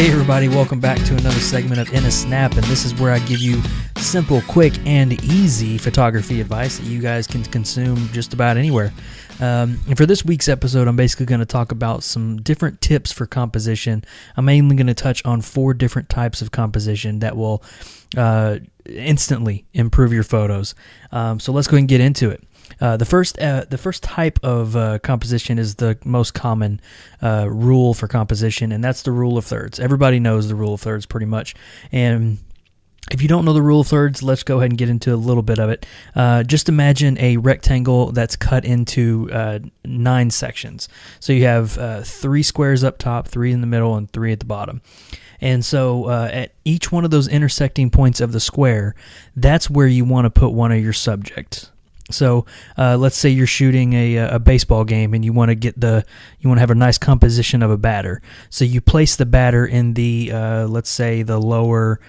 Hey everybody, welcome back to another segment of In a Snap, and this is where I give you simple, quick, and easy photography advice that you guys can consume just about anywhere. And for this week's episode, I'm basically going to talk about some different tips for composition. I'm mainly going to touch on 4 different types of composition that will instantly improve your photos. So let's go ahead and get into it. The first type of composition is the most common rule for composition, and that's the rule of thirds. Everybody knows the rule of thirds pretty much. And if you don't know the rule of thirds, let's go ahead and get into a little bit of it. Just imagine a rectangle that's cut into 9 sections. So you have 3 squares up top, 3 in the middle, and 3 at the bottom. And so at each one of those intersecting points of the square, that's where you want to put one of your subjects. So let's say you're shooting a baseball game and you want to have a nice composition of a batter. So you place the batter in the let's say the lower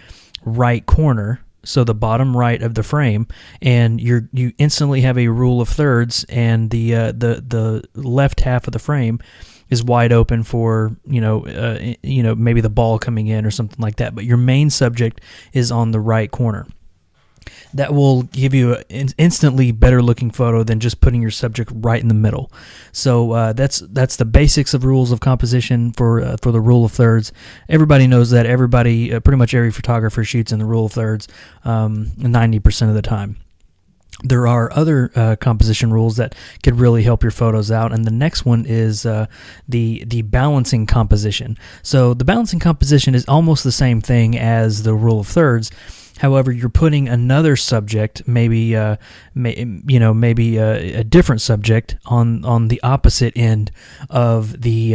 right corner, so the bottom right of the frame, and you instantly have a rule of thirds, and the left half of the frame is wide open for maybe the ball coming in or something like that. But your main subject is on the right corner. That will give you an instantly better looking photo than just putting your subject right in the middle. So that's the basics of rules of composition for the rule of thirds. Everybody knows that. Pretty much every photographer shoots in the rule of thirds 90% of the time. There are other composition rules that could really help your photos out, and the next one is the balancing composition. So the balancing composition is almost the same thing as the rule of thirds. However, you're putting another subject, maybe a different subject on the opposite end of the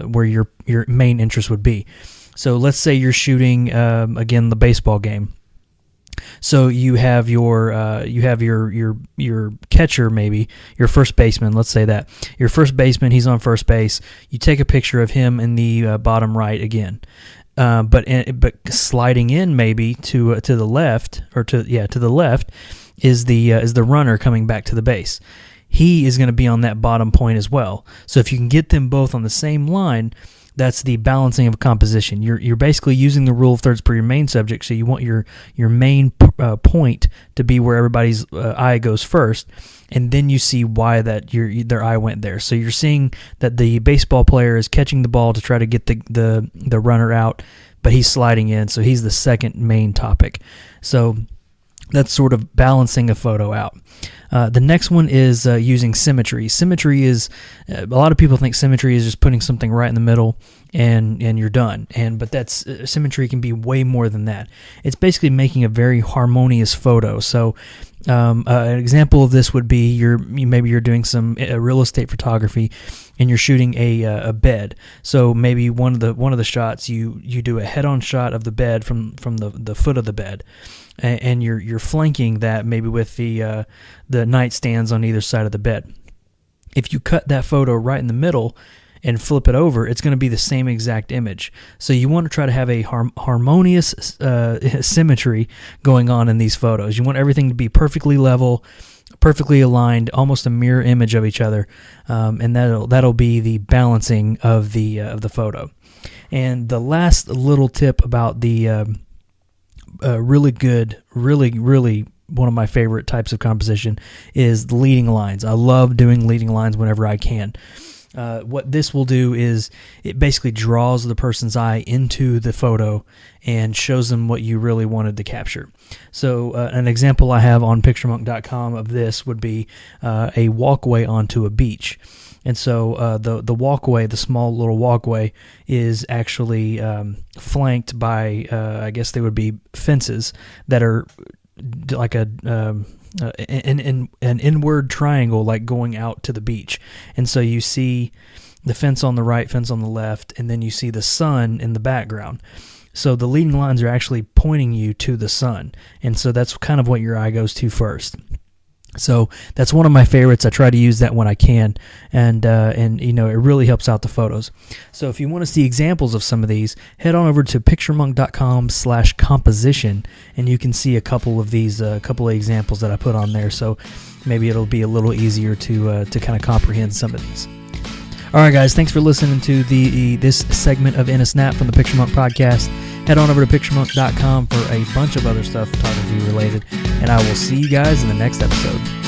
where your main interest would be. So let's say you're shooting again the baseball game. So you have your catcher, maybe your first baseman. Let's say that your first baseman, he's on first base. You take a picture of him in the bottom right again. But sliding in maybe to the left to the left is the runner coming back to the base. He is going to be on that bottom point as well. So if you can get them both on the same line, that's the balancing of composition. You're basically using the rule of thirds per your main subject. So you want your main point to be where everybody's eye goes first, and then you see why that their eye went there. So you're seeing that the baseball player is catching the ball to try to get the runner out, but he's sliding in, so he's the second main topic. So that's sort of balancing a photo out. The next one is using symmetry. Symmetry is, a lot of people think symmetry is just putting something right in the middle and you're done. But symmetry can be way more than that. It's basically making a very harmonious photo. So an example of this would be maybe you're doing some real estate photography and you're shooting a bed. So maybe one of the shots you do a head-on shot of the bed from the foot of the bed. And you're flanking that maybe with the nightstands on either side of the bed. If you cut that photo right in the middle and flip it over, it's going to be the same exact image. So you want to try to have a harmonious symmetry going on in these photos. You want everything to be perfectly level, perfectly aligned, almost a mirror image of each other, and that'll be the balancing of the photo. And the last little tip about the really good, really one of my favorite types of composition is the leading lines. I love doing leading lines whenever I can. What this will do is it basically draws the person's eye into the photo and shows them what you really wanted to capture. So an example I have on PictureMonk.com of this would be a walkway onto a beach. And so the walkway, the small little walkway, is actually flanked by, I guess they would be fences that are like an inward triangle, like going out to the beach. And so you see the fence on the right, fence on the left, and then you see the sun in the background. So the leading lines are actually pointing you to the sun. And so that's kind of what your eye goes to first. So that's one of my favorites. I try to use that when I can, and it really helps out the photos. So if you want to see examples of some of these, head on over to PictureMonk.com/composition, and you can see a couple of these, couple of examples that I put on there. So maybe it'll be a little easier to kind of comprehend some of these. All right, guys, thanks for listening to this segment of In a Snap from the PictureMonk podcast. Head on over to PictureMonk.com for a bunch of other stuff photography related, and I will see you guys in the next episode.